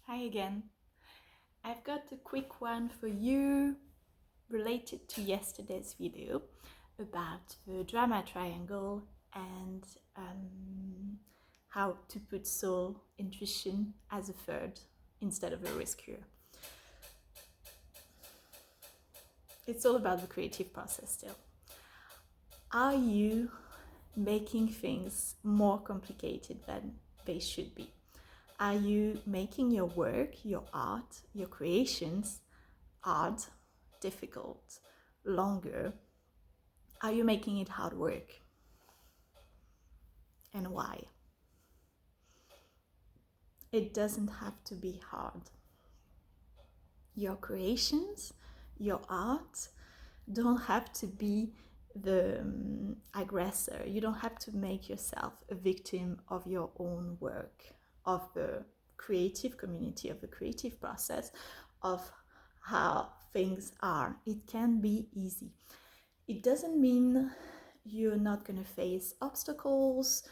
Hi again. I've got a quick one for you related to yesterday's video about the drama triangle and how to put soul intuition as a third instead of a rescuer. It's all about the creative process still. Are you making things more complicated than they should be? Are you making your work, your art, your creations hard, difficult, longer? Are you making it hard work? And why? It doesn't have to be hard. Your creations, your art don't have to be the aggressor. You don't have to make yourself a victim of your own work, of the creative community, of the creative process, of how things are. It can be easy. It doesn't mean you're not going to face obstacles,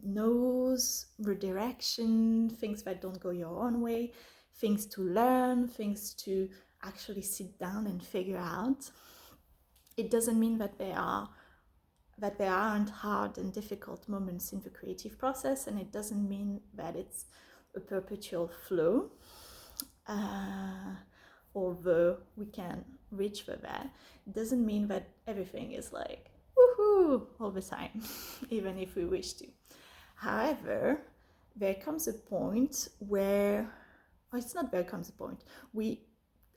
no's, redirection, things that don't go your own way, things to learn, things to actually sit down and figure out. It doesn't mean that there aren't hard and difficult moments in the creative process, and it doesn't mean that it's a perpetual flow. Although we can reach for that, it doesn't mean that everything is like woohoo all the time, even if we wish to. However, there comes a point where, or it's not there comes a point, we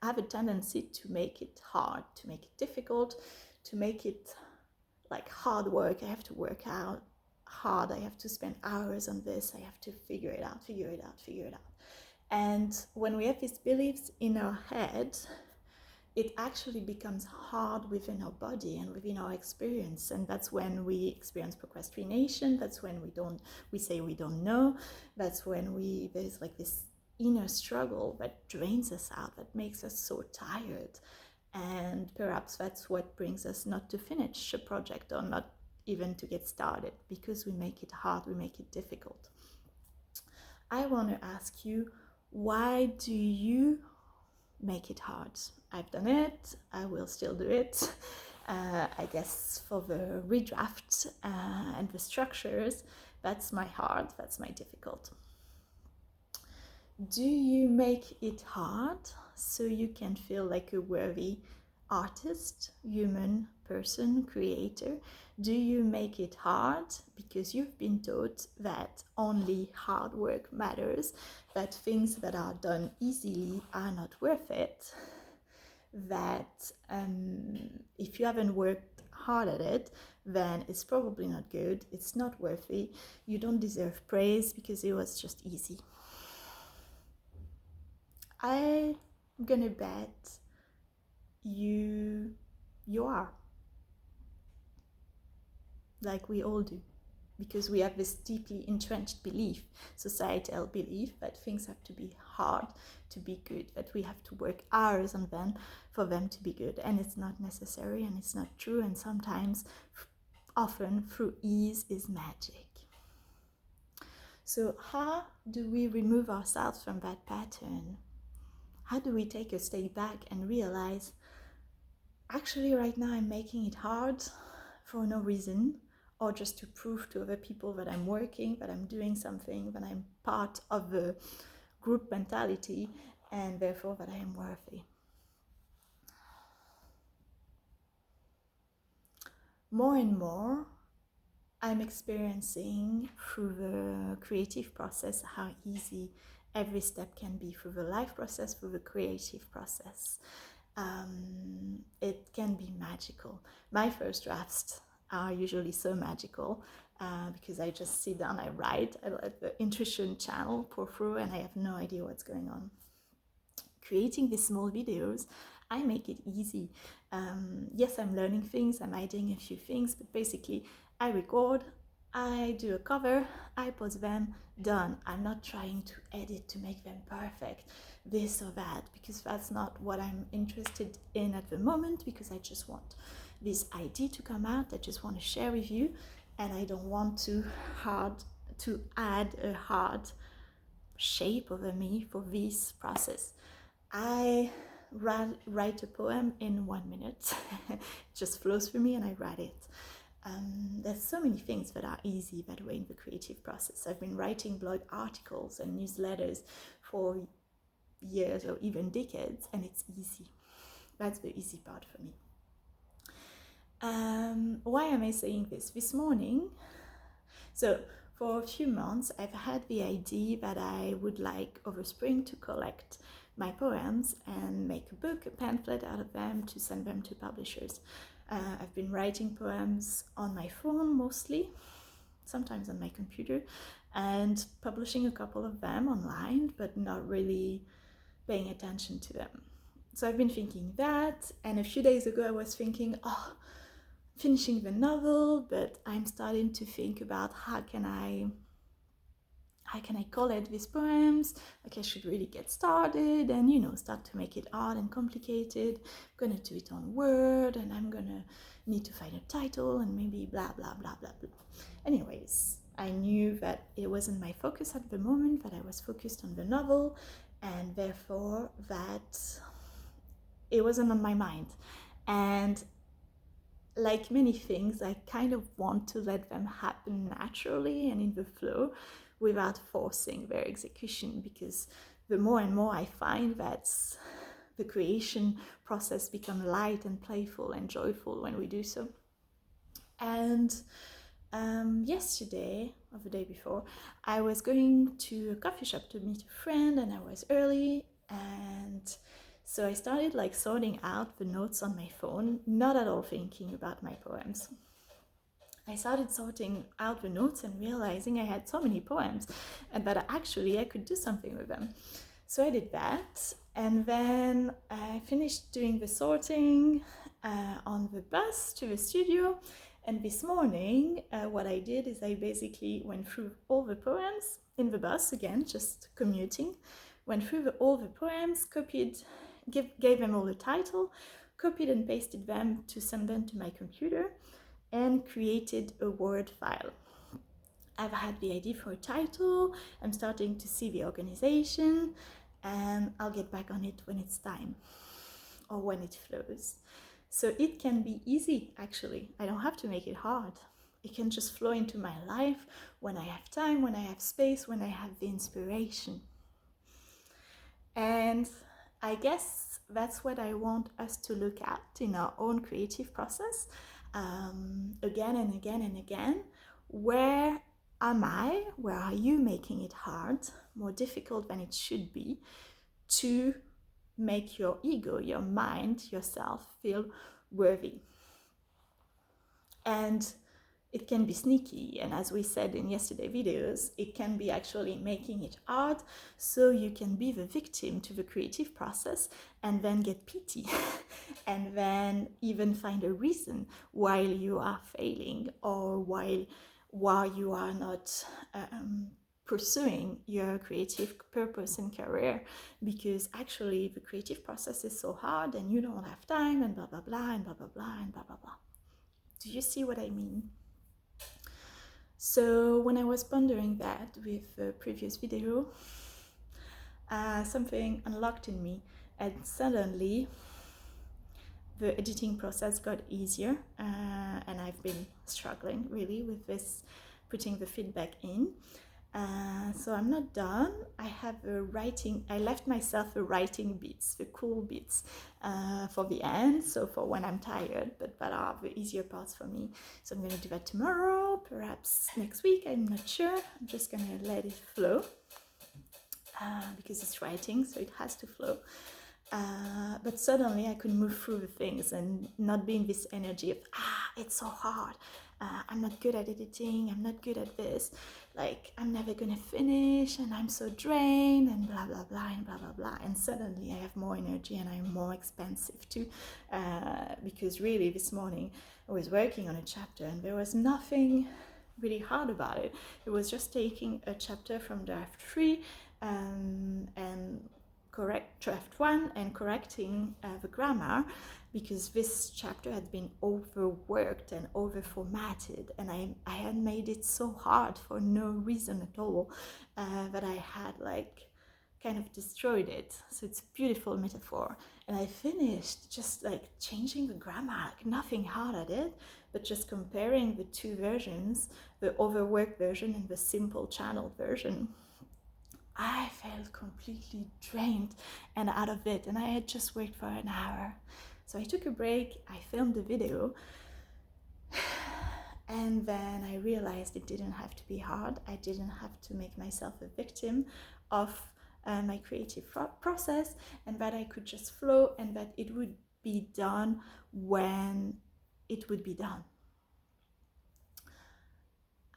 have a tendency to make it hard, to make it difficult, to make it like hard work. I have to work out hard, I have to spend hours on this, I have to figure it out. And when we have these beliefs in our head, it actually becomes hard within our body and within our experience. And that's when we experience procrastination. That's when we say we don't know. That's when there's like this inner struggle that drains us out, that makes us so tired. And perhaps that's what brings us not to finish a project or not even to get started, because we make it hard, we make it difficult. I want to ask you, why do you make it hard? I've done it, I will still do it. I guess for the redraft and the structures, that's my hard, that's my difficult. Do you make it hard so you can feel like a worthy artist, human person, creator? Do you make it hard because you've been taught that only hard work matters, that things that are done easily are not worth it, that if you haven't worked hard at it, then it's probably not good, it's not worthy, you don't deserve praise because it was just easy? I'm gonna bet you are, like we all do, because we have this deeply entrenched belief, societal belief, that things have to be hard to be good, that we have to work hours on them for them to be good. And it's not necessary, and it's not true, and sometimes, often, through ease is magic. So how do we remove ourselves from that pattern? How do we take a step back and realize, actually right now I'm making it hard for no reason, or just to prove to other people that I'm working, that I'm doing something, that I'm part of the group mentality, and therefore that I am worthy. More and more, I'm experiencing through the creative process how easy every step can be, through the life process, through the creative process. It can be magical. My first drafts are usually so magical because I just sit down, I write, I let the intuition channel pour through, and I have no idea what's going on. Creating these small videos, I make it easy. Yes, I'm learning things, I'm adding a few things, but basically I record, I do a cover, I post them, done. I'm not trying to edit to make them perfect, this or that, because that's not what I'm interested in at the moment, because I just want this idea to come out, I just want to share with you, and I don't want to add a hard shape over me for this process. I write a poem in 1 minute. It just flows through me and I write it. There's so many things that are easy, by the way, in the creative process. I've been writing blog articles and newsletters for years or even decades, and it's easy. That's the easy part for me. Why am I saying this? This morning, so for a few months, I've had the idea that I would like over spring to collect my poems and make a book, a pamphlet out of them to send them to publishers. I've been writing poems on my phone mostly, sometimes on my computer, and publishing a couple of them online, but not really paying attention to them. So I've been thinking that, and a few days ago I was thinking, finishing the novel, but I'm starting to think about how can I collect these poems. Like I should really get started and start to make it hard and complicated. I'm gonna do it on Word, and I'm gonna need to find a title and maybe blah blah blah blah blah. Anyways, I knew that it wasn't my focus at the moment, that I was focused on the novel, and therefore that it wasn't on my mind. And like many things, I kind of want to let them happen naturally and in the flow without forcing their execution, because the more and more I find that the creation process becomes light and playful and joyful when we do so. And yesterday, or the day before, I was going to a coffee shop to meet a friend, and I was early, and so I started like sorting out the notes on my phone, not at all thinking about my poems. I started sorting out the notes and realizing I had so many poems and that actually I could do something with them. So I did that, and then I finished doing the sorting on the bus to the studio. And this morning, what I did is I basically went through all the poems in the bus, again, just commuting, went through all the poems, gave them all a title, copied and pasted them to send them to my computer, and created a Word file. I've had the idea for a title, I'm starting to see the organization, and I'll get back on it when it's time, or when it flows. So it can be easy, actually. I don't have to make it hard. It can just flow into my life when I have time, when I have space, when I have the inspiration. And I guess that's what I want us to look at in our own creative process, again and again and again. Where am I? Where are you making it hard, more difficult than it should be, to make your ego, your mind, yourself feel worthy? And it can be sneaky, and as we said in yesterday's videos, it can be actually making it hard so you can be the victim to the creative process and then get pity and then even find a reason why you are failing, or why you are not pursuing your creative purpose and career, because actually the creative process is so hard and you don't have time and blah blah blah and blah blah blah and blah blah blah. Do you see what I mean? So when I was pondering that with the previous video, something unlocked in me, and suddenly the editing process got easier, and I've been struggling really with this, putting the feedback in. So I'm not done. I left myself the writing bits, the cool bits, for the end, so for when I'm tired, but that are the easier parts for me. So I'm going to do that tomorrow, perhaps next week, I'm not sure. I'm just going to let it flow, because it's writing, so it has to flow. But suddenly I could move through the things and not be in this energy of, it's so hard, I'm not good at editing, I'm not good at this, like I'm never gonna finish and I'm so drained and blah blah blah and blah blah blah. And suddenly I have more energy and I'm more expansive too, because really this morning I was working on a chapter and there was nothing really hard about it. It was just taking a chapter from draft 3 and correct draft one and correcting the grammar, because this chapter had been overworked and over formatted, and I had made it so hard for no reason at all, that I had like kind of destroyed it. So it's a beautiful metaphor. And I finished just like changing the grammar, like nothing hard at it, but just comparing the two versions, the overworked version and the simple channeled version. I felt completely drained and out of it, and I had just worked for an hour. So I took a break, I filmed the video, and then I realized it didn't have to be hard. I didn't have to make myself a victim of my creative process, and that I could just flow, and that it would be done when it would be done.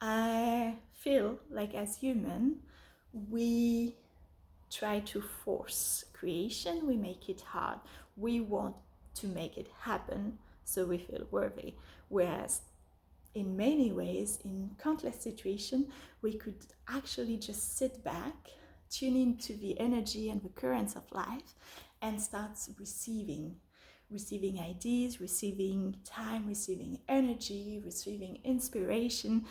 I feel like as human, we try to force creation, we make it hard. We want to make it happen so we feel worthy. Whereas in many ways, in countless situations, we could actually just sit back, tune into the energy and the currents of life, and start receiving ideas, receiving time, receiving energy, receiving inspiration,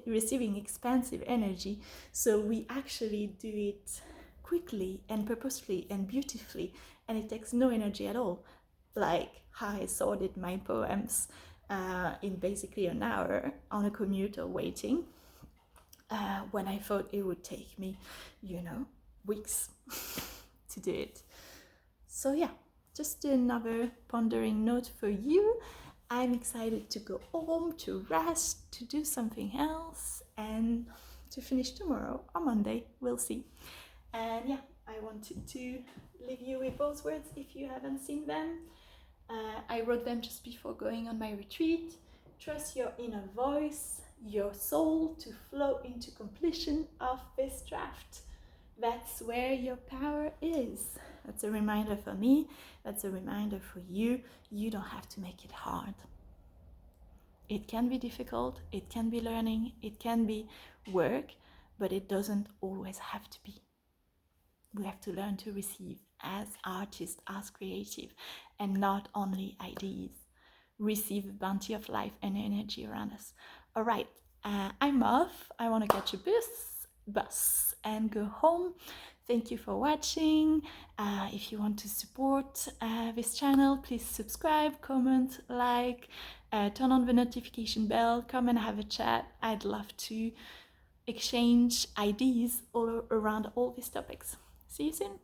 receiving expansive energy. So we actually do it quickly and purposefully and beautifully, and it takes no energy at all, like how I sorted my poems in basically an hour on a commuter waiting, when I thought it would take me, weeks to do it. So yeah, just another pondering note for you. I'm excited to go home, to rest, to do something else, and to finish tomorrow or Monday. We'll see. And yeah, I wanted to leave you with those words if you haven't seen them. I wrote them just before going on my retreat. Trust your inner voice, your soul, to flow into completion of this draft. That's where your power is. That's a reminder for me. That's a reminder for you. You don't have to make it hard. It can be difficult. It can be learning. It can be work, but it doesn't always have to be. We have to learn to receive as artists, as creative, and not only ideas. Receive a bounty of life and energy around us. All right, I'm off. I want to catch a bus and go home. Thank you for watching. If you want to support this channel, please subscribe, comment, like, turn on the notification bell, come and have a chat. I'd love to exchange ideas all around all these topics. See you soon.